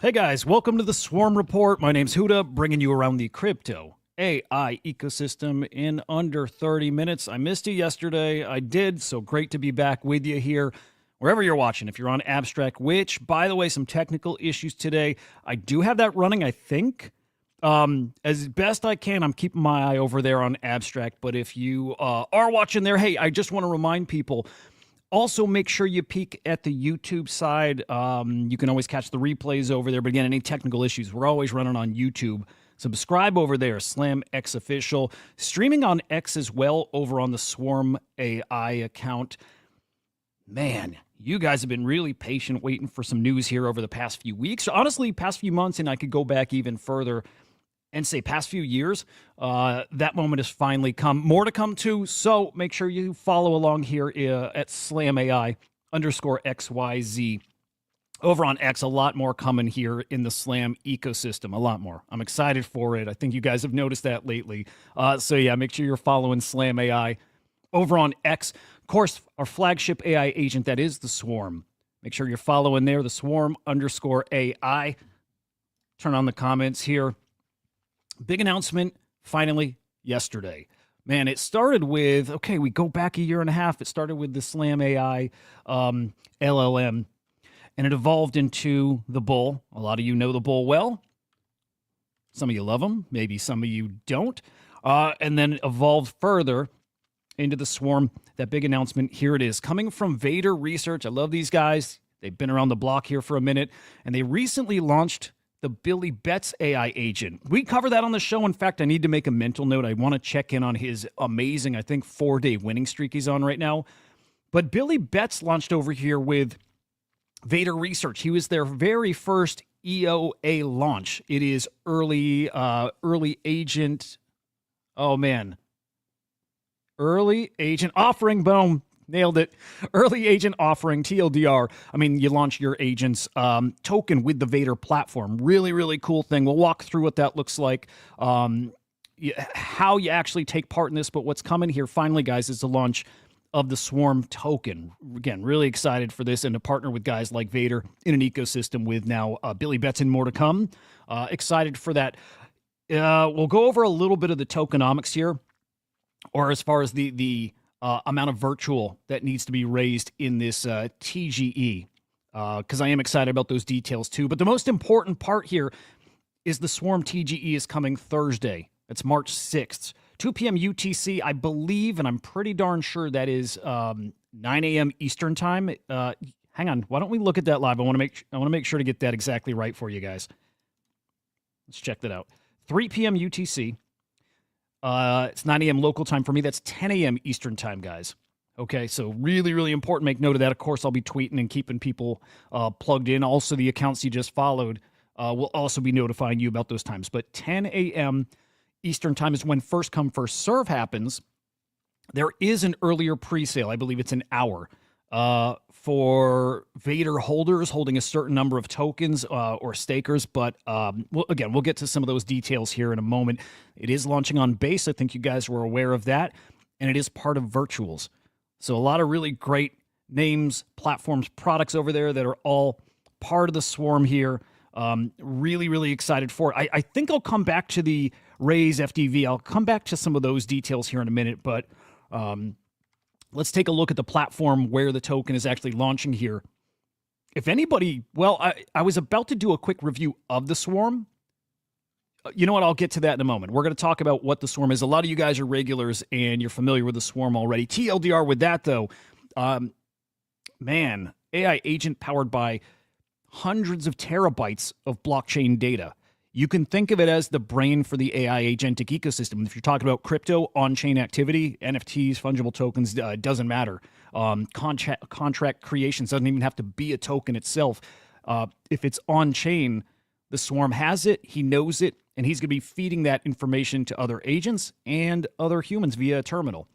Hey guys, welcome to the Swarm Report. My name's Hudah, bringing you around the crypto AI ecosystem in under 30 minutes. I missed you yesterday. I did, so great to be back with you here, wherever you're watching. If you're on Abstract, which, by the way, some technical issues today. I do have that running, I think. As best I can, I'm keeping my eye over there on Abstract. But if you are watching there, hey, I just want to remind people, also, make sure you peek at the YouTube side. You can always catch the replays over there. But again, any technical issues, we're always running on YouTube. Subscribe over there, SlamX Official. Streaming on X as well over on the Swarm AI account. Man, you guys have been really patient waiting for some news here over the past few weeks. Honestly, past few months, and I could go back even further and say past few years. That moment has finally come. More to come too, so make sure you follow along here at SlamAI_XYZ. Over on X, a lot more coming here in the Slam ecosystem, a lot more. I'm excited for it. I think you guys have noticed that lately. So yeah, make sure you're following Slam AI over on X. Of course, our flagship AI agent, that is the Swarm. Make sure you're following there, the Swarm_AI. Turn on the comments here. Big announcement, finally, yesterday. Man, it started with, okay, we go back a year and a half. It started with the Slam AI LLM, and it evolved into the Bull. A lot of you know the Bull well. Some of you love him. Maybe some of you don't. And then evolved further into the Swarm. That big announcement, here it is, coming from Vader Research. I love these guys. They've been around the block here for a minute, and they recently launched the Billy Betts AI agent. We cover that on the show. In fact, I need to make a mental note. I want to check in on his amazing, I think, 4-day winning streak he's on right now. But Billy Betts launched over here with Vader Research. He was their very first EOA launch. It is early agent. Oh, man. Early agent offering. Boom. Nailed it. Early agent offering, TLDR. I mean, you launch your agent's token with the Vader platform. Really, really cool thing. We'll walk through what that looks like, how you actually take part in this. But what's coming here, finally, guys, is the launch of the Swarm token. Again, really excited for this and to partner with guys like Vader in an ecosystem with now Billy Betts and more to come. Excited for that. We'll go over a little bit of the tokenomics here, or as far as the amount of virtual that needs to be raised in this TGE, because I am excited about those details too. But the most important part here is the Swarm TGE is coming Thursday. It's March 6th, 2 p.m. UTC, I believe, and I'm pretty darn sure that is 9 a.m. Eastern time. Hang on, why don't we look at that live? I want to make sure to get that exactly right for you guys. Let's check that out. 3 p.m. UTC. It's 9 a.m. local time for me. That's 10 a.m. Eastern time, guys. Okay, so really, really important. Make note of that. Of course, I'll be tweeting and keeping people plugged in. Also, the accounts you just followed will also be notifying you about those times. But 10 a.m. Eastern time is when first come, first serve happens. There is an earlier pre-sale. I believe it's an hour for Vader holders holding a certain number of tokens or stakers. But again, we'll get to some of those details here in a moment. It is launching on base. I think you guys were aware of that. And it is part of virtuals. So a lot of really great names, platforms, products over there that are all part of the Swarm here. Really, really excited for it. I think I'll come back to the Raise FDV. I'll come back to some of those details here in a minute. But let's take a look at the platform where the token is actually launching here. If anybody, well, I was about to do a quick review of the Swarm. You know what? I'll get to that in a moment. We're going to talk about what the Swarm is. A lot of you guys are regulars and you're familiar with the Swarm already. TLDR with that, though. Man, AI agent powered by hundreds of terabytes of blockchain data. You can think of it as the brain for the AI agentic ecosystem. If you're talking about crypto, on-chain activity, NFTs, fungible tokens, doesn't matter. Contract creations doesn't even have to be a token itself. If it's on-chain, the Swarm has it, he knows it, and he's going to be feeding that information to other agents and other humans via a terminal.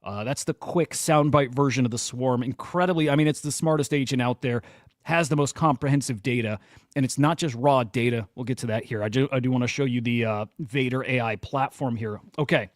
That's the quick soundbite version of the Swarm. Incredibly, I mean, it's the smartest agent out there, has the most comprehensive data, and it's not just raw data. We'll get to that here. I do want to show you the Vader AI platform here. Okay,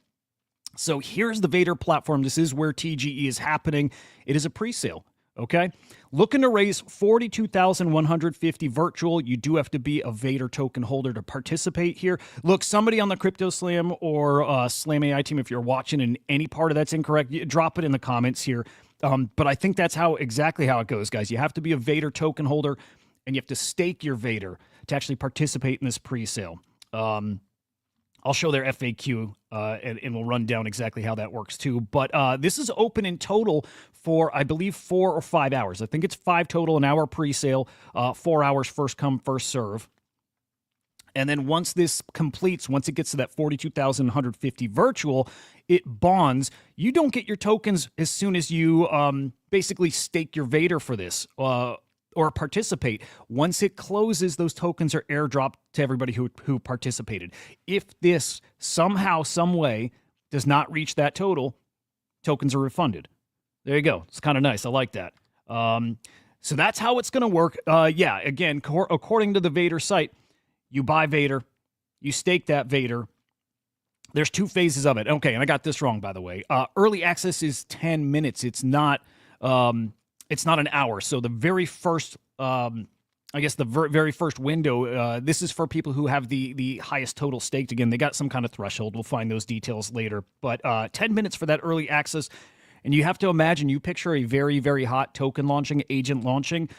so here's the Vader platform. This is where TGE is happening. It is a pre-sale. Okay. Looking to raise 42,150 virtual. You do have to be a Vader token holder to participate here. Look, somebody on the Crypto Slam or Slam AI team, if you're watching and any part of that's incorrect, drop it in the comments here. But I think that's exactly how it goes, guys. You have to be a Vader token holder, and you have to stake your Vader to actually participate in this pre-sale. I'll show their FAQ, and we'll run down exactly how that works too. But this is open in total for, I believe, 4 or 5 hours. I think it's 5 total, an hour pre-sale, 4 hours first come, first serve. And then once this completes, once it gets to that 42,150 virtual, it bonds. You don't get your tokens as soon as you basically stake your Vader for this or participate. Once it closes, those tokens are airdropped to everybody who participated. If this somehow, some way does not reach that total, tokens are refunded. There you go. It's kind of nice. I like that. So that's how it's going to work. Yeah, again, according to the Vader site, you buy Vader, you stake that Vader. There's 2 phases of it. Okay, and I got this wrong, by the way. Early access is 10 minutes. It's not an hour. So the very first, I guess the very first window, this is for people who have the highest total staked. Again, they got some kind of threshold. We'll find those details later. But 10 minutes for that early access. And you have to imagine, you picture a very, very hot token launching, agent launching.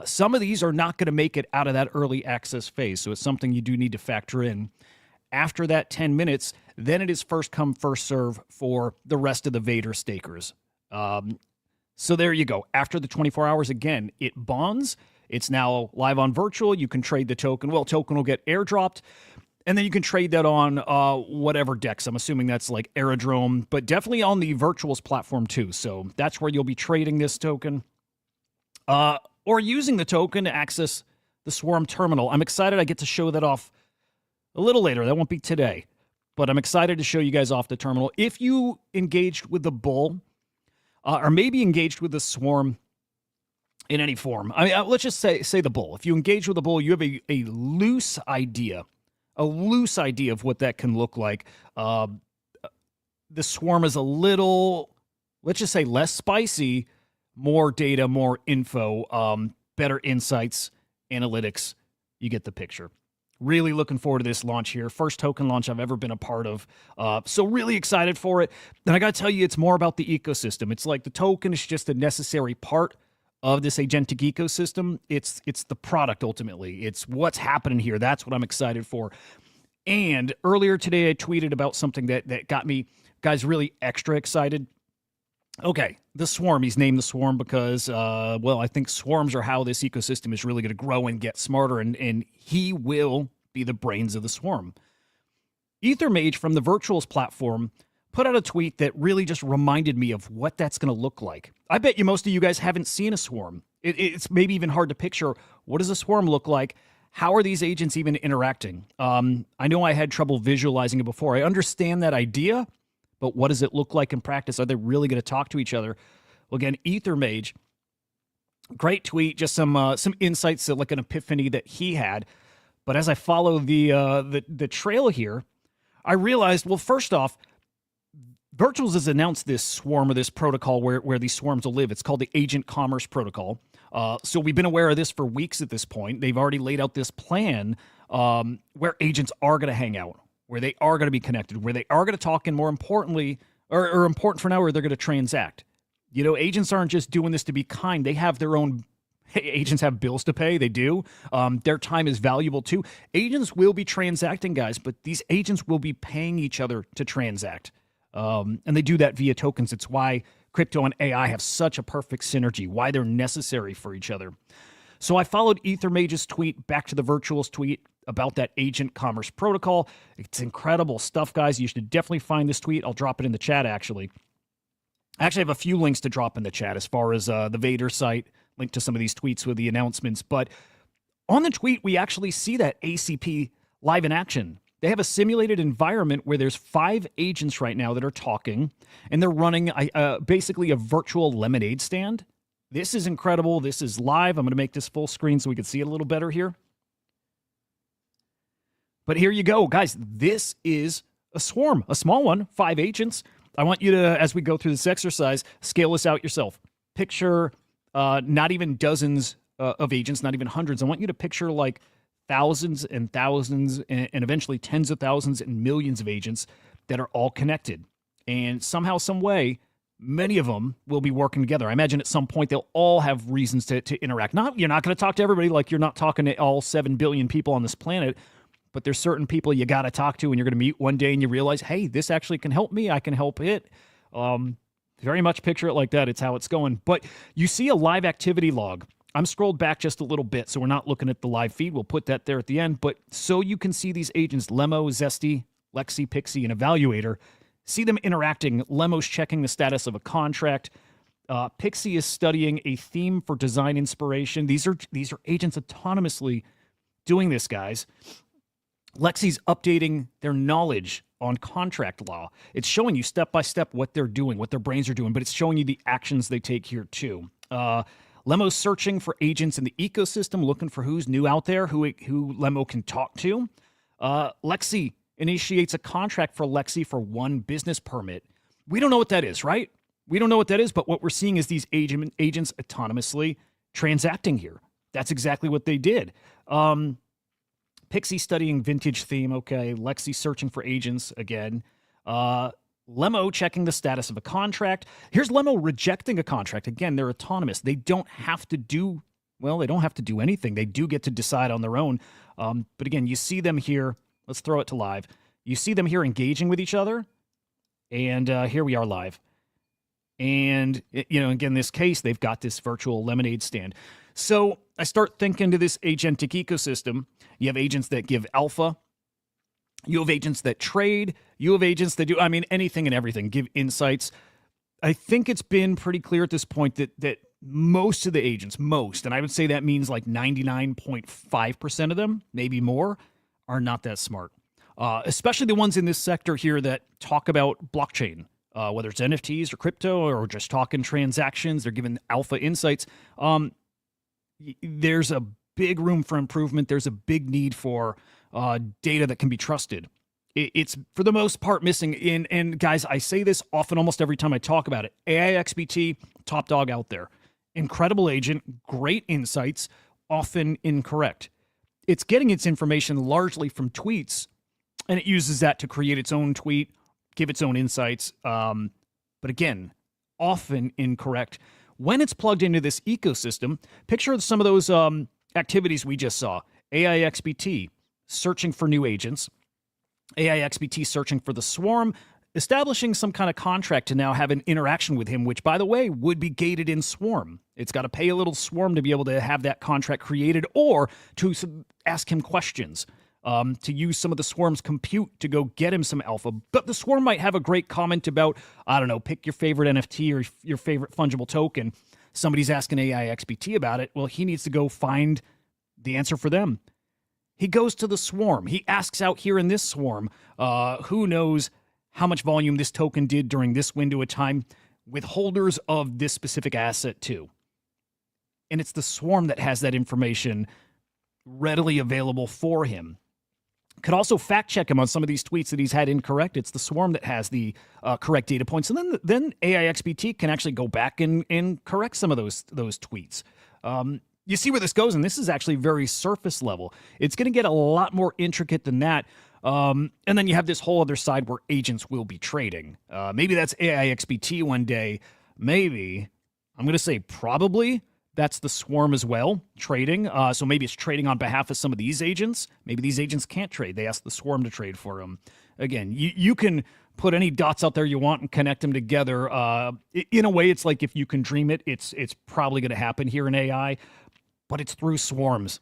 Some of these are not going to make it out of that early access phase. So it's something you do need to factor in. After that 10 minutes, then it is first come, first serve for the rest of the Vader stakers. So there you go. After the 24 hours, again, it bonds. It's now live on virtual. You can trade the token. Well, token will get airdropped. And then you can trade that on whatever DEX. I'm assuming that's like Aerodrome, but definitely on the Virtuals platform too. So that's where you'll be trading this token or using the token to access the Swarm terminal. I'm excited I get to show that off a little later. That won't be today, but I'm excited to show you guys off the terminal. If you engaged with the bull or maybe engaged with the Swarm in any form, I mean, let's just say the bull. If you engage with the bull, you have a loose idea of what that can look like. The Swarm is a little, let's just say, less spicy, more data, more info, better insights, analytics. You get the picture. Really looking forward to this launch here. First token launch I've ever been a part of. So really excited for it. And I got to tell you, it's more about the ecosystem. It's like the token is just a necessary part of this agentic ecosystem. It's the product ultimately. It's what's happening here. That's what I'm excited for. And earlier today, I tweeted about something that got me, guys, really extra excited. Okay, the Swarm. He's named the Swarm because, well, I think swarms are how this ecosystem is really going to grow and get smarter, and he will be the brains of the Swarm. EtherMage from the Virtuals platform put out a tweet that really just reminded me of what that's going to look like. I bet you most of you guys haven't seen a Swarm. It's maybe even hard to picture. What does a Swarm look like? How are these agents even interacting? I know I had trouble visualizing it before. I understand that idea, but what does it look like in practice? Are they really going to talk to each other? Well, again, EtherMage, great tweet, just some insights, like an epiphany that he had. But as I follow the trail here, I realized, well, first off, Virtuals has announced this Swarm or this protocol where these swarms will live. It's called the Agent Commerce Protocol. So we've been aware of this for weeks at this point. They've already laid out this plan where agents are going to hang out, where they are going to be connected, where they are going to talk, and more importantly, or important for now, where they're going to transact. You know, agents aren't just doing this to be kind. They have their own. Agents have bills to pay. They do. Their time is valuable too. Agents will be transacting, guys, but these agents will be paying each other to transact. And they do that via tokens. It's why crypto and AI have such a perfect synergy, why they're necessary for each other. So I followed EtherMage's tweet back to the Virtuals tweet about that Agent Commerce Protocol. It's incredible stuff, guys. You should definitely find this tweet. I'll drop it in the chat, actually. I actually have a few links to drop in the chat as far as the Vader site, link to some of these tweets with the announcements. But on the tweet, we actually see that ACP live in action. They have a simulated environment where there's 5 agents right now that are talking, and they're running basically a virtual lemonade stand. This is incredible. This is live. I'm going to make this full screen so we can see it a little better here. But here you go, guys. This is a swarm, a small one, 5 agents. I want you to, as we go through this exercise, scale this out yourself. Picture not even dozens of agents, not even hundreds. I want you to picture like thousands and thousands and eventually tens of thousands and millions of agents that are all connected. And somehow, some way, many of them will be working together. I imagine at some point they'll all have reasons to interact. You're not going to talk to everybody like you're not talking to all 7 billion people on this planet, but there's certain people you got to talk to and you're going to meet one day and you realize, hey, this actually can help me. I can help it. Very much picture it like that. It's how it's going. But you see a live activity log. I'm scrolled back just a little bit, so we're not looking at the live feed. We'll put that there at the end. But so you can see these agents, Lemo, Zesty, Lexi, Pixie, and Evaluator. See them interacting. Lemo's checking the status of a contract. Pixie is studying a theme for design inspiration. These are agents autonomously doing this, guys. Lexi's updating their knowledge on contract law. It's showing you step by step what they're doing, what their brains are doing, but it's showing you the actions they take here too. Lemo's searching for agents in the ecosystem, looking for who's new out there, who Lemo can talk to. Lexi initiates a contract for Lexi for 1 business permit. We don't know what that is, right? We don't know what that is, but what we're seeing is these agents autonomously transacting here. That's exactly what they did. Pixie studying vintage theme. Okay. Lexi searching for agents again. Lemo checking the status of a contract. Here's Lemo rejecting a contract. Again, they're autonomous. They don't have to do anything. They do get to decide on their own. But again, you see them here. Let's throw it to live. You see them here engaging with each other. And here we are live. And, again, in this case, they've got this virtual lemonade stand. So I start thinking to this agentic ecosystem. You have agents that give alpha. You have agents that trade. You have agents that do, anything and everything, give insights. I think it's been pretty clear at this point that most of the agents, and I would say that means like 99.5% of them, maybe more, are not that smart. Especially the ones in this sector here that talk about blockchain, whether it's NFTs or crypto or just talking transactions. They're giving alpha insights. There's a big room for improvement. There's a big need for data that can be trusted. It's for the most part missing. And guys, I say this often, almost every time I talk about it. AIXBT, top dog out there. Incredible agent, great insights, often incorrect. It's getting its information largely from tweets, and it uses that to create its own tweet, give its own insights. But again, often incorrect. When it's plugged into this ecosystem, picture some of those activities we just saw. AIXBT searching for new agents, AIXBT searching for the swarm, establishing some kind of contract to now have an interaction with him, which, by the way, would be gated in Swarm. It's got to pay a little Swarm to be able to have that contract created or to ask him questions, to use some of the Swarm's compute to go get him some alpha. But the Swarm might have a great comment about, I don't know, pick your favorite NFT or your favorite fungible token. Somebody's asking AIXBT about it. Well, he needs to go find the answer for them. He goes to the Swarm. He asks out here in this Swarm, who knows how much volume this token did during this window of time with holders of this specific asset too. And it's the Swarm that has that information readily available for him. Could also fact check him on some of these tweets that he's had incorrect. It's the Swarm that has the correct data points. And then AIXBT can actually go back and correct some of those tweets. You see where this goes, and this is actually very surface level. It's going to get a lot more intricate than that. And then you have this whole other side where agents will be trading. Maybe that's AIXBT one day. Maybe, I'm going to say probably, that's the Swarm as well, trading. So maybe it's trading on behalf of some of these agents. Maybe these agents can't trade. They ask the Swarm to trade for them. Again, you can put any dots out there you want and connect them together. In a way, it's like if you can dream it, it's probably going to happen here in AI, but it's through swarms.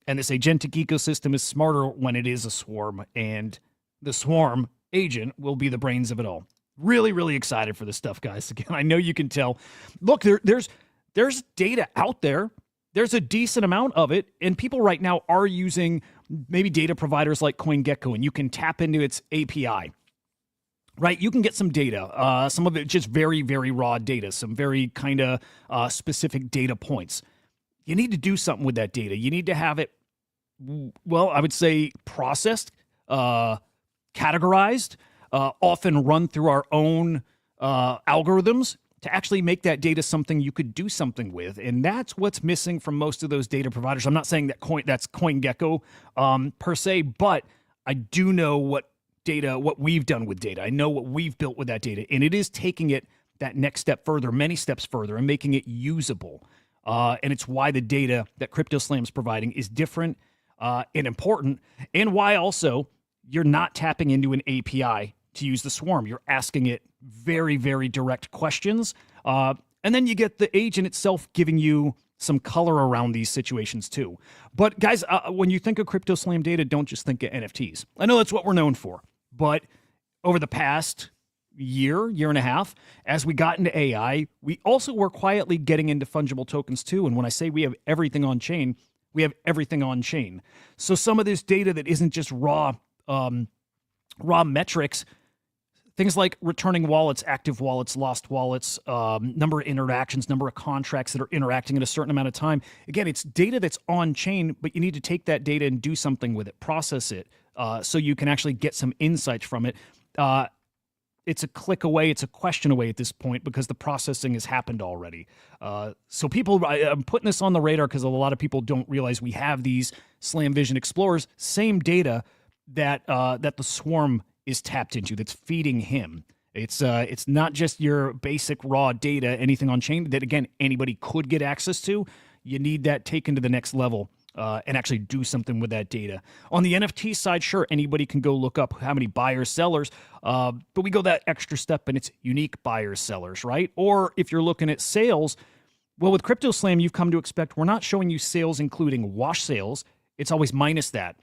And this agentic ecosystem is smarter when it is a swarm, and the Swarm agent will be the brains of it all. Really, really excited for this stuff, guys. Again, I know you can tell. Look, there's data out there. There's a decent amount of it, and people right now are using maybe data providers like CoinGecko, and you can tap into its API. Right, you can get some data, some of it just very, very raw data, some very kind of specific data points. You need to do something with that data. You need to have it, well, I would say processed, categorized, often run through our own algorithms to actually make that data something you could do something with. And that's what's missing from most of those data providers. I'm not saying that that's CoinGecko per se, but I do know what we've done with data. I know what we've built with that data, and it is taking it that next step further, many steps further, and making it usable. And it's why the data that CryptoSlam is providing is different and important, and why also you're not tapping into an API to use the swarm. You're asking it very, very direct questions. And then you get the agent itself giving you some color around these situations too. But guys, when you think of CryptoSlam data, don't just think of NFTs. I know that's what we're known for, but over the past year and a half, as we got into AI, we also were quietly getting into fungible tokens too. And when I say we have everything on chain, we have everything on chain. So some of this data that isn't just raw metrics, things like returning wallets, active wallets, lost wallets, number of interactions, number of contracts that are interacting in a certain amount of time. Again, it's data that's on chain, but you need to take that data and do something with it, process it, so you can actually get some insights from it. It's a click away, it's a question away at this point because the processing has happened already. So people, I'm putting this on the radar because a lot of people don't realize we have these SlamVision Explorers, same data that the swarm is tapped into, that's feeding him. It's not just your basic raw data, anything on chain that, again, anybody could get access to. You need that taken to the next level and actually do something with that data. On the NFT side, sure, anybody can go look up how many buyers, sellers, but we go that extra step and it's unique buyers, sellers, right? Or if you're looking at sales, well, with CryptoSlam, you've come to expect we're not showing you sales including wash sales. It's always minus that.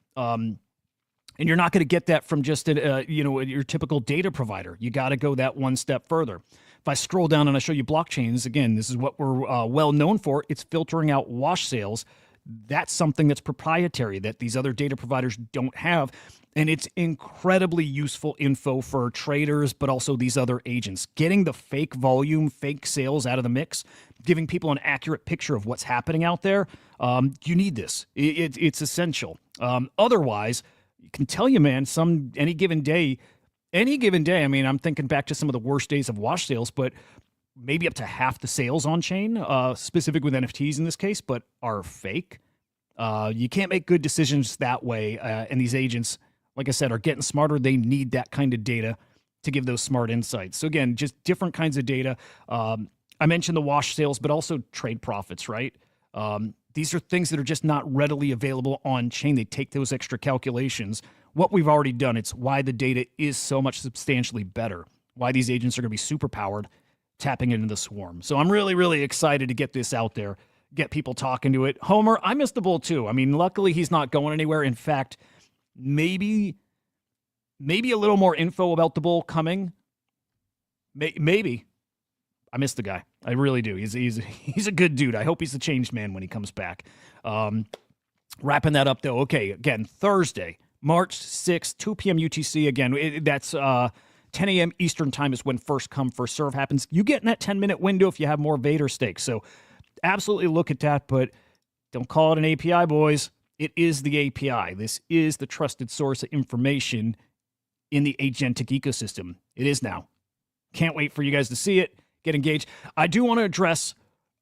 And you're not going to get that from just your typical data provider. You got to go that one step further. If I scroll down and I show you blockchains, again, this is what we're well known for. It's filtering out wash sales. That's something that's proprietary that these other data providers don't have. And it's incredibly useful info for traders, but also these other agents. Getting the fake volume, fake sales out of the mix, giving people an accurate picture of what's happening out there. You need this. It's essential. Otherwise, I can tell you, man, any given day, I mean, I'm thinking back to some of the worst days of wash sales, but maybe up to half the sales on chain, specific with NFTs in this case, but are fake. You can't make good decisions that way. And these agents, like I said, are getting smarter. They need that kind of data to give those smart insights. So again, just different kinds of data. I mentioned the wash sales, but also trade profits, right? These are things that are just not readily available on chain. They take those extra calculations. What we've already done, it's why the data is so much substantially better, why these agents are going to be super powered, tapping into the swarm. So I'm really, really excited to get this out there, get people talking to it. Homer, I missed the bull too. I mean, luckily he's not going anywhere. In fact, maybe a little more info about the bull coming. Maybe. I miss the guy. I really do. He's a good dude. I hope he's the changed man when he comes back. Wrapping that up, though. Okay, again, Thursday, March 6th, 2 p.m. UTC. Again, that's 10 a.m. Eastern time is when first come, first serve happens. You get in that 10-minute window if you have more Vader stakes. So absolutely look at that, but don't call it an API, boys. It is the API. This is the trusted source of information in the agentic ecosystem. It is now. Can't wait for you guys to see it. Get engaged. I do want to address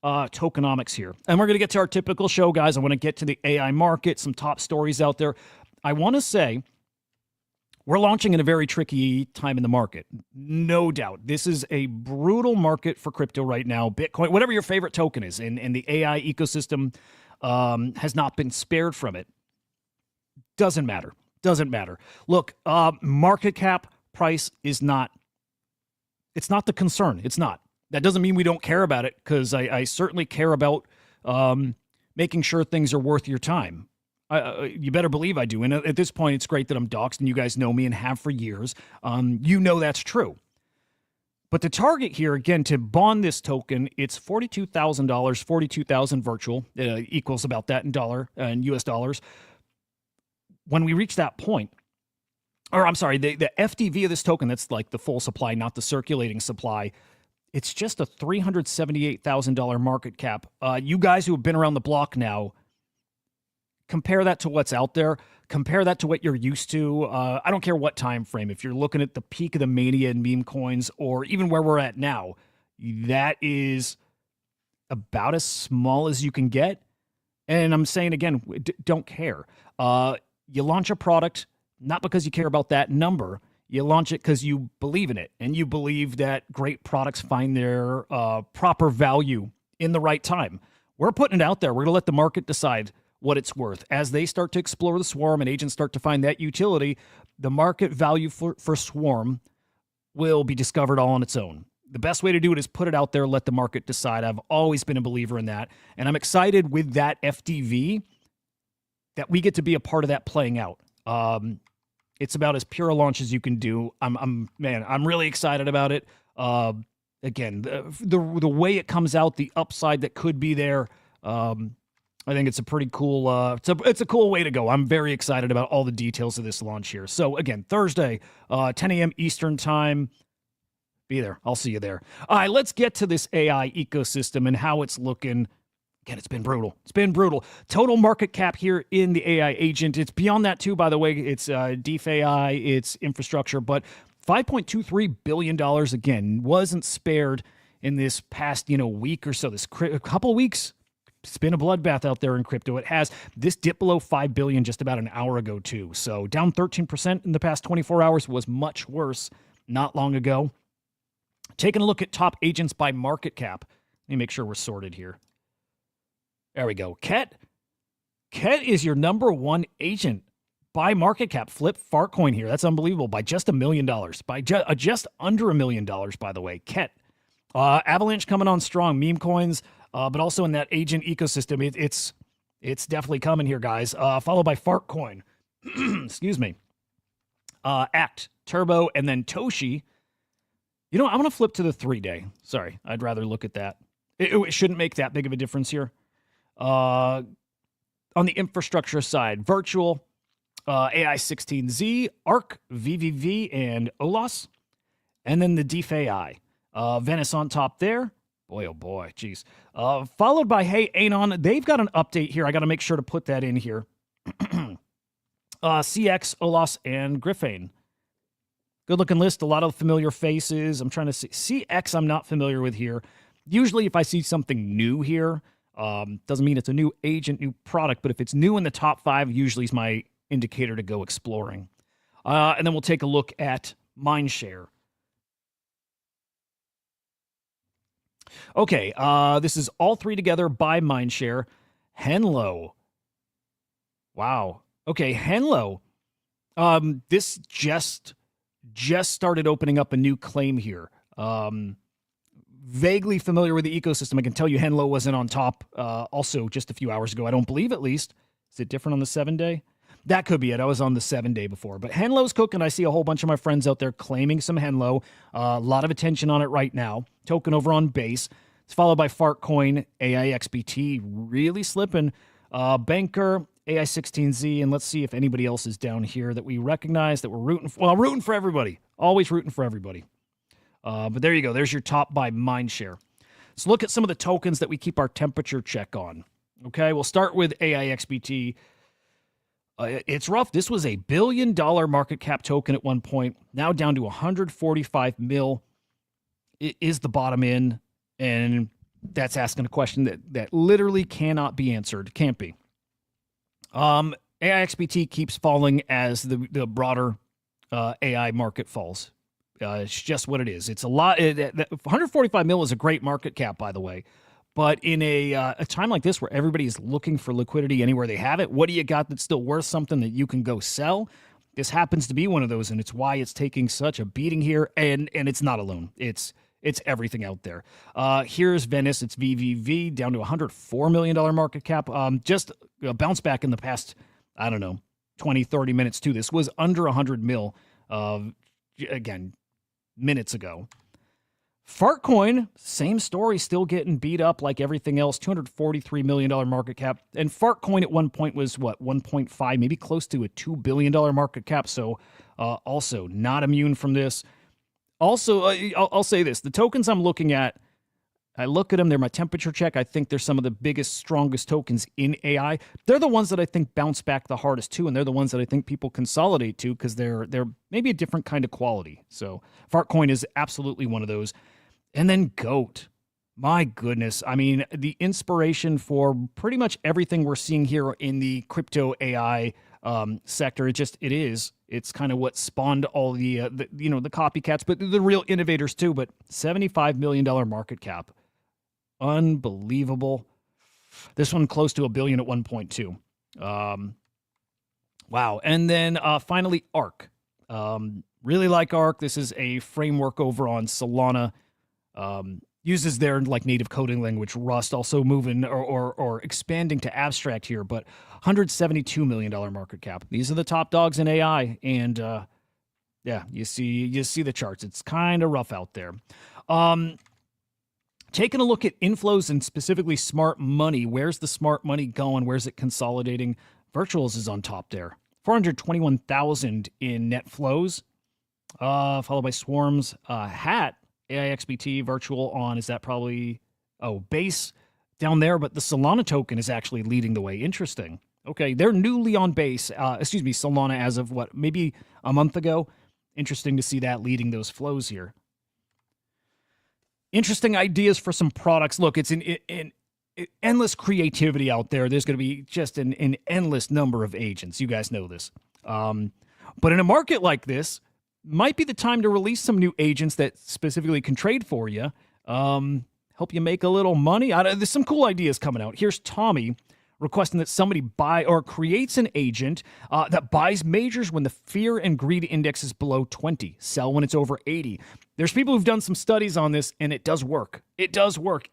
tokenomics here. And we're going to get to our typical show, guys. I want to get to the AI market, some top stories out there. I want to say we're launching in a very tricky time in the market. No doubt. This is a brutal market for crypto right now. Bitcoin, whatever your favorite token is, and the AI ecosystem has not been spared from it. Doesn't matter. Doesn't matter. Look, market cap price is not, it's not the concern. It's not. That doesn't mean we don't care about it, because I certainly care about making sure things are worth your time. You better believe I do. And at this point, it's great that I'm doxxed, and you guys know me and have for years. You know that's true. But the target here, again, to bond this token, it's $42,000, $42,000 virtual, equals about that in US dollars. When we reach that point, or I'm sorry, the FDV of this token, that's like the full supply, not the circulating supply, it's just a $378,000 market cap. You guys who have been around the block now, compare that to what's out there. Compare that to what you're used to. I don't care what time frame. If you're looking at the peak of the mania and meme coins, or even where we're at now, That is about as small as you can get. And I'm saying again, don't care. You launch a product not because you care about that number. You launch it because you believe in it, and you believe that great products find their proper value in the right time. We're putting it out there. We're going to let the market decide what it's worth. As they start to explore the Swarm and agents start to find that utility, the market value for Swarm will be discovered all on its own. The best way to do it is put it out there, let the market decide. I've always been a believer in that, and I'm excited with that FDV that we get to be a part of that playing out. It's about as pure a launch as you can do. I'm really excited about it. Again, the way it comes out, the upside that could be there. I think it's a pretty cool. It's a cool way to go. I'm very excited about all the details of this launch here. So again, Thursday, 10 a.m. Eastern time. Be there. I'll see you there. All right, let's get to this AI ecosystem and how it's looking. Again, it's been brutal. It's been brutal. Total market cap here in the AI agent. It's beyond that too, by the way. It's DeF AI, it's infrastructure, but $5.23 billion again wasn't spared in this past week or so. This a couple weeks. It's been a bloodbath out there in crypto. It has. This dipped below $5 billion just about an hour ago too. So down 13% in the past 24 hours was much worse not long ago. Taking a look at top agents by market cap. Let me make sure we're sorted here. There we go. Ket is your number one agent by market cap. Flip Fartcoin here. That's unbelievable. By just $1 million. By just under $1 million, by the way. Ket. Avalanche coming on strong. Meme coins, but also in that agent ecosystem. It's definitely coming here, guys. Followed by Fartcoin. Excuse me. Act, Turbo, and then Toshi. I'm going to flip to the 3-day. Sorry, I'd rather look at that. It shouldn't make that big of a difference here. On the infrastructure side, Virtual, AI16Z, ARC, VVV, and OLOS. And then the DeF AI. Venice on top there. Boy, oh boy, geez. Followed by, hey, Anon. They've got an update here. I got to make sure to put that in here. CX, OLOS, and Griffane. Good looking list. A lot of familiar faces. I'm trying to see. CX I'm not familiar with here. Usually if I see something new here, doesn't mean it's a new agent, new product, but if it's new in the top 5, usually is my indicator to go exploring. And then we'll take a look at Mindshare. Okay, this is all 3 together by Mindshare. Henlo. Wow. Okay, Henlo. This just started opening up a new claim here. Vaguely familiar with the ecosystem. I can tell you Henlo wasn't on top also just a few hours ago. I don't believe, at least. Is it different on the 7-day? That could be it. I was on the 7-day before. But Henlo's cooking. I see a whole bunch of my friends out there claiming some Henlo. A lot of attention on it right now. Token over on base. It's followed by Fartcoin, AIXBT, really slipping. Banker, AI16Z, and let's see if anybody else is down here that we recognize that we're rooting for. Well, rooting for everybody. Always rooting for everybody. But there you go. There's your top by Mindshare. Let's look at some of the tokens that we keep our temperature check on. Okay, we'll start with AIXBT. It's rough. This was a $1 billion market cap token at one point. Now down to 145 mil. It is the bottom in, and that's asking a question that literally cannot be answered. Can't be. AIXBT keeps falling as the broader AI market falls. It's just what it is. It's a lot. 145 mil is a great market cap, by the way. But in a time like this where everybody is looking for liquidity anywhere they have it, what do you got that's still worth something that you can go sell? This happens to be one of those, and it's why it's taking such a beating here. And it's not alone. It's everything out there. Here's Venice. It's VVV down to $104 million market cap. Just a bounce back in the past, 20, 30 minutes too. This was under 100 mil, again, minutes ago. Fartcoin, same story, still getting beat up like everything else. $243 million market cap. And Fartcoin at one point was, 1.5, maybe close to a $2 billion market cap. So also not immune from this. Also, I'll say this. The tokens I'm looking at, I look at them, they're my temperature check. I think they're some of the biggest, strongest tokens in AI. They're the ones that I think bounce back the hardest too, and they're the ones that I think people consolidate to because they're maybe a different kind of quality. So Fartcoin is absolutely one of those. And then GOAT. My goodness. I mean, the inspiration for pretty much everything we're seeing here in the crypto AI sector, it's kind of what spawned all the the copycats, but the real innovators too. But $75 million market cap. Unbelievable. This one close to $1 billion at 1.2. Wow. And then finally, ARC. Really like ARC. This is a framework over on Solana. Uses their like native coding language Rust, also moving or expanding to abstract here, but $172 million market cap. These are the top dogs in AI, and yeah, you see the charts. It's kind of rough out there. Taking a look at inflows and specifically smart money. Where's the smart money going? Where's it consolidating? Virtuals is on top there. 421,000 in net flows, followed by Swarms. Hat, AIXBT, virtual on, is that probably, base down there, but the Solana token is actually leading the way. Interesting. Okay, they're newly on base, Solana as of maybe a month ago. Interesting to see that leading those flows here. Interesting ideas for some products. Look, it's an endless creativity out there. There's going to be just an endless number of agents. You guys know this. But in a market like this, might be the time to release some new agents that specifically can trade for you, help you make a little money. There's some cool ideas coming out. Here's Tommy requesting that somebody buy or creates an agent that buys majors when the fear and greed index is below 20, sell when it's over 80. There's people who've done some studies on this, and it does work. It does work.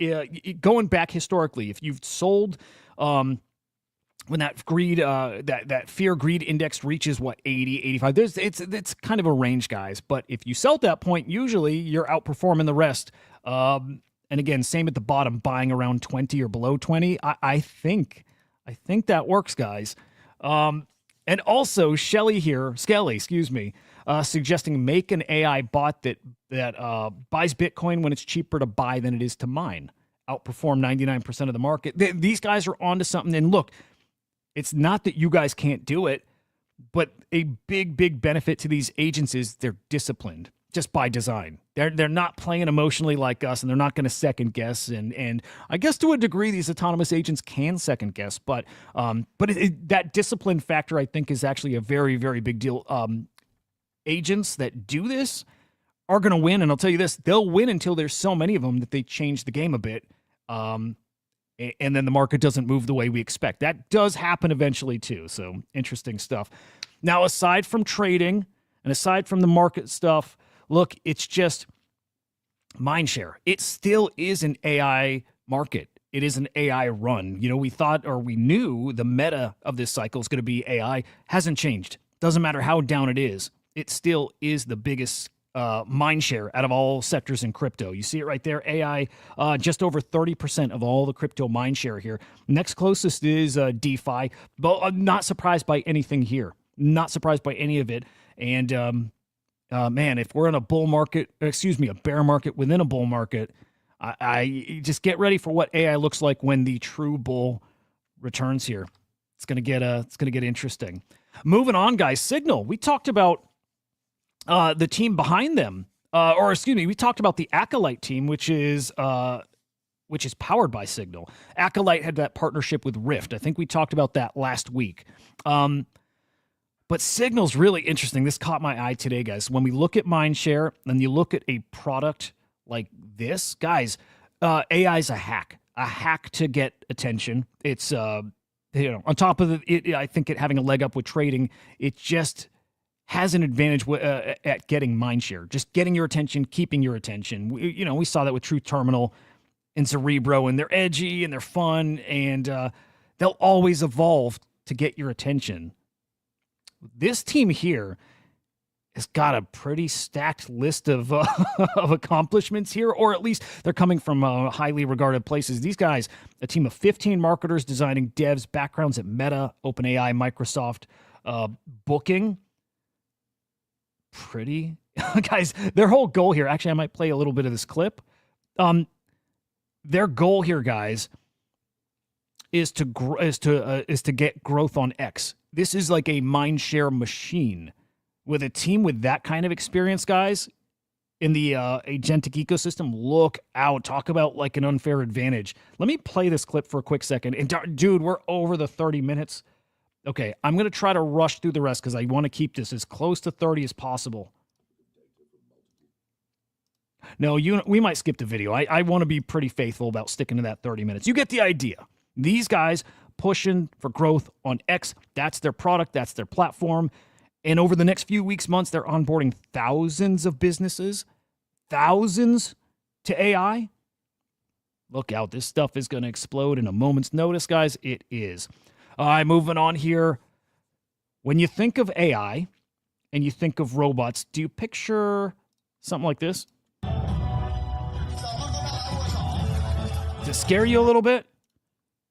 Going back historically, if you've sold when that greed, that fear greed index reaches 80, 85, it's kind of a range, guys. But if you sell at that point, usually you're outperforming the rest. And again, same at the bottom, buying around 20 or below 20. I think that works, guys. And also Skelly, suggesting make an AI bot that buys Bitcoin when it's cheaper to buy than it is to mine. Outperform 99% of the market. These guys are onto something. And look, it's not that you guys can't do it, but a big benefit to these agents is they're disciplined just by design. They're not playing emotionally like us, and they're not going to second guess. And I guess to a degree, these autonomous agents can second guess, but that discipline factor, I think, is actually a very big deal. Agents that do this are going to win, and I'll tell you this: they'll win until there's so many of them that they change the game a bit. And then the market doesn't move the way we expect. That does happen eventually too. So interesting stuff. Now, aside from trading and aside from the market stuff, look, it's just mindshare. It still is an AI market. It is an AI run. We thought or we knew the meta of this cycle is going to be AI. Hasn't changed. Doesn't matter how down it is. It still is the biggest mind share out of all sectors in crypto. You see it right there. AI, just over 30% of all the crypto mind share here. Next closest is DeFi, but I'm not surprised by anything here. Not surprised by any of it. And man, if we're in a a bear market within a bull market, I just get ready for what AI looks like when the true bull returns here. It's gonna get interesting. Moving on, guys. Signal. We talked about the team behind them, we talked about the Acolyte team, which is powered by Signal. Acolyte had that partnership with Rift. I think we talked about that last week. But Signal's really interesting. This caught my eye today, guys. When we look at mindshare and you look at a product like this, guys, AI is a hack to get attention. It's on top of it, I think having a leg up with trading, it just has an advantage at getting mindshare, just getting your attention, keeping your attention. We saw that with Truth Terminal and Cerebro, and they're edgy and they're fun, and they'll always evolve to get your attention. This team here has got a pretty stacked list of accomplishments here, or at least they're coming from highly regarded places. These guys, a team of 15 marketers designing devs, backgrounds at Meta, OpenAI, Microsoft, Booking. Pretty guys, their whole goal here, actually I might play a little bit of this clip. Their goal here, guys, is to get growth on X. This is like a mindshare machine. With a team with that kind of experience, guys, in the agentic ecosystem, look out. Talk about like an unfair advantage. Let me play this clip for a quick second. And dude, we're over the 30 minutes. Okay, I'm going to try to rush through the rest because I want to keep this as close to 30 as possible. No, we might skip the video. I want to be pretty faithful about sticking to that 30 minutes. You get the idea. These guys pushing for growth on X. That's their product. That's their platform. And over the next few weeks, months, they're onboarding thousands of businesses, thousands to AI. Look out. This stuff is going to explode in a moment's notice, guys. It is. All right, moving on here. When you think of AI and you think of robots, do you picture something like this? Does it scare you a little bit?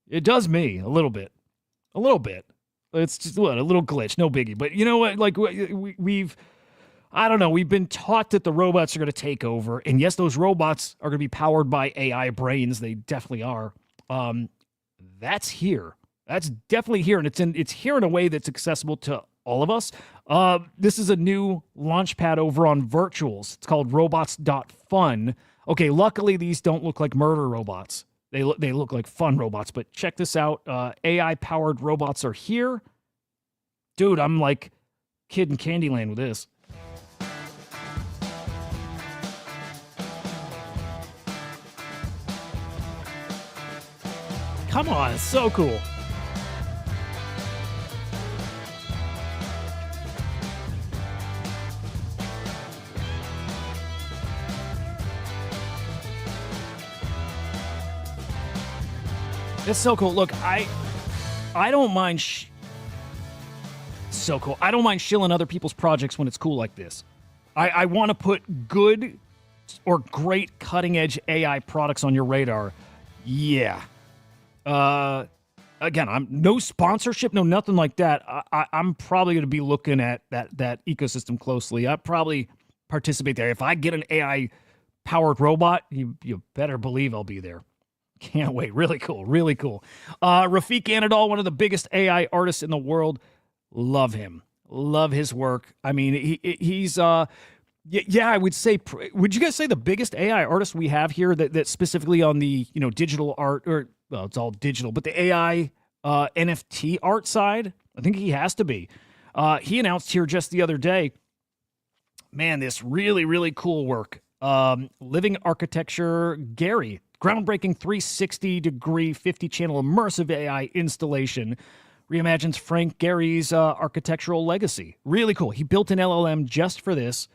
It does me a little bit. A little bit. It's just a little glitch, no biggie. But you know what? Like we've been taught that the robots are going to take over. And yes, those robots are going to be powered by AI brains. They definitely are. That's here. That's definitely here. And it's here in a way that's accessible to all of us. This is a new launch pad over on Virtuals. It's called robots.fun. Okay, luckily these don't look like murder robots. They look like fun robots, but check this out. AI-powered robots are here. Dude, I'm like kid in Candyland with this. Come on, it's so cool. It's so cool. Look, I don't mind. So cool. I don't mind shilling other people's projects when it's cool like this. I want to put good or great cutting edge AI products on your radar. Yeah. Again, I'm no sponsorship, no nothing like that. I'm probably going to be looking at that ecosystem closely. I probably participate there. If I get an AI powered robot, you better believe I'll be there. Can't wait. Really cool. Really cool. Rafiq Anadol, one of the biggest AI artists in the world. Love him. Love his work. I mean, he's I would say, would you guys say the biggest AI artist we have here that specifically on the, digital art, or, well, it's all digital, but the AI NFT art side? I think he has to be. He announced here just the other day, man, this really, really cool work. Living Architecture Gary. Groundbreaking 360-degree 50-channel immersive AI installation reimagines Frank Gehry's architectural legacy. Really cool. He built an LLM just for this.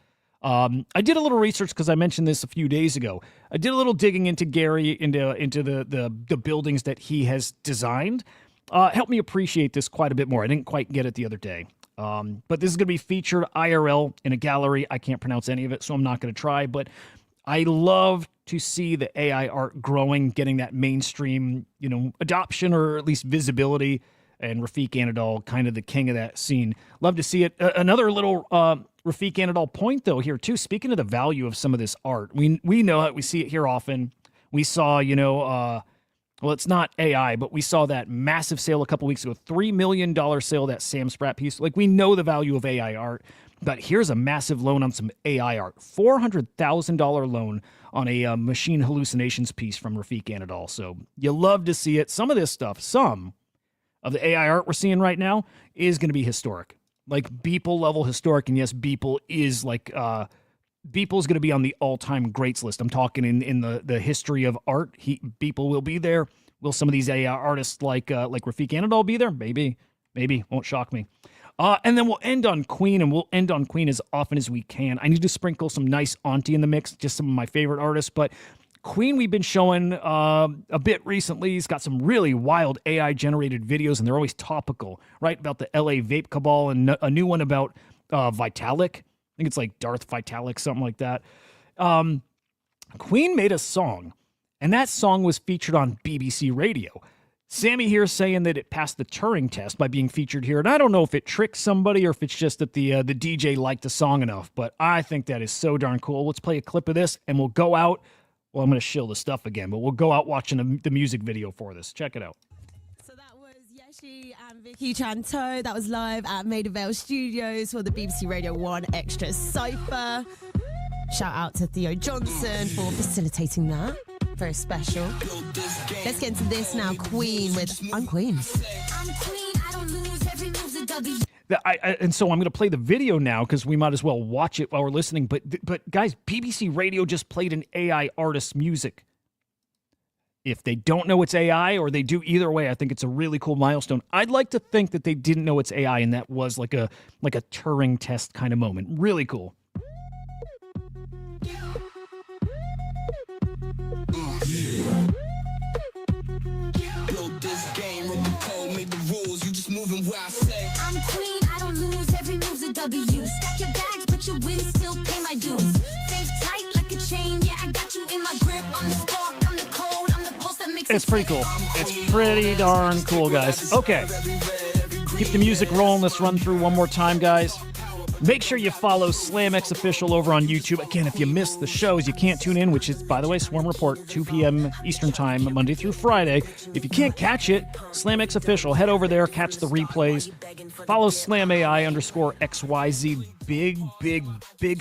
I did a little research because I mentioned this a few days ago. I did a little digging into Gehry, into the buildings that he has designed. Helped me appreciate this quite a bit more. I didn't quite get it the other day. But this is going to be featured IRL in a gallery. I can't pronounce any of it, so I'm not going to try. But I love to see the AI art growing, getting that mainstream, adoption or at least visibility. And Rafiq Anadol, kind of the king of that scene. Love to see it. Another little Rafiq Anadol point, though, here, too. Speaking of the value of some of this art, we know it. We see it here often. We saw, well, it's not AI, but we saw that massive sale a couple weeks ago, $3 million sale, that Sam Spratt piece. Like, we know the value of AI art. But here's a massive loan on some AI art. $400,000 loan on a machine hallucinations piece from Rafiq Anadol. So you love to see it. Some of this stuff, some of the AI art we're seeing right now is going to be historic. Like Beeple level historic. And yes, Beeple is like, Beeple's going to be on the all-time greats list. I'm talking in the history of art. Beeple will be there. Will some of these AI artists like Rafiq Anadol be there? Maybe. Won't shock me. And then we'll end on Queen, and we'll end on Queen as often as we can. I need to sprinkle some nice Auntie in the mix, just some of my favorite artists. But Queen, we've been showing a bit recently. He's got some really wild AI-generated videos, and they're always topical, right? About the LA vape cabal, and a new one about Vitalik. I think it's like Darth Vitalik, something like that. Queen made a song, and that song was featured on BBC Radio. Sammy here saying that it passed the Turing test by being featured here, and I don't know if it tricks somebody or if it's just that the DJ liked the song enough, but I think that is so darn cool. Let's play a clip of this, and we'll go out. Well, I'm going to shill the stuff again, but we'll go out watching the music video for this. Check it out. So that was Yeshi and Vicky Chanteau. That was live at Maida Vale Studios for the BBC Radio 1 Extra Cypher. Shout out to Theo Johnson for facilitating that. Very special. Let's get into this now. Queen with I'm Queen. I'm queen, I don't lose, every move's a W. And so I'm going to play the video now because we might as well watch it while we're listening. But guys, BBC Radio just played an AI artist's music. If they don't know it's AI or they do either way, I think it's a really cool milestone. I'd like to think that they didn't know it's AI and that was like a Turing test kind of moment. Really cool. Build this game, wrote the code, made the rules, you just moving where I say. I'm queen, I don't lose, every move's a W. Stack your bags, but you win, still pay my dues. Safe tight like a chain, yeah, I got you in my grip. I'm the spark, I'm the code, I'm the pulse that makes It's pretty cool. It's pretty darn cool, guys. Okay. Keep the music rolling. Let's run through one more time, guys. Make sure you follow SlamX Official over on YouTube. Again, if you missed the shows, you can't tune in, which is, by the way, Swarm Report, 2 p.m. Eastern Time, Monday through Friday. If you can't catch it, SlamX Official, head over there, catch the replays. Follow SlamAI_XYZ. Big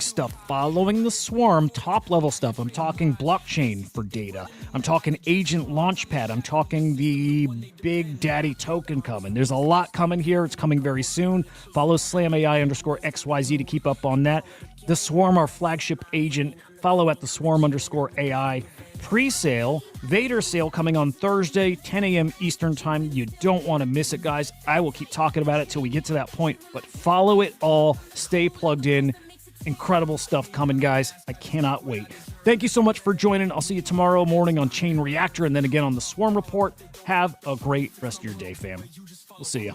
stuff. Following the Swarm, top-level stuff. I'm talking blockchain for data. I'm talking agent launchpad. I'm talking the Big Daddy token coming. There's a lot coming here. It's coming very soon. Follow SlamAI_XYZ to keep up on that. The Swarm, our flagship agent. Follow at the Swarm_AI. Pre-sale, Vader sale coming on Thursday, 10 a.m. Eastern Time. You don't want to miss it, guys. I will keep talking about it till we get to that point, but follow it all. Stay plugged in. Incredible stuff coming, guys. I cannot wait. Thank you so much for joining. I'll see you tomorrow morning on Chain Reactor and then again on the Swarm Report. Have a great rest of your day, fam. We'll see you.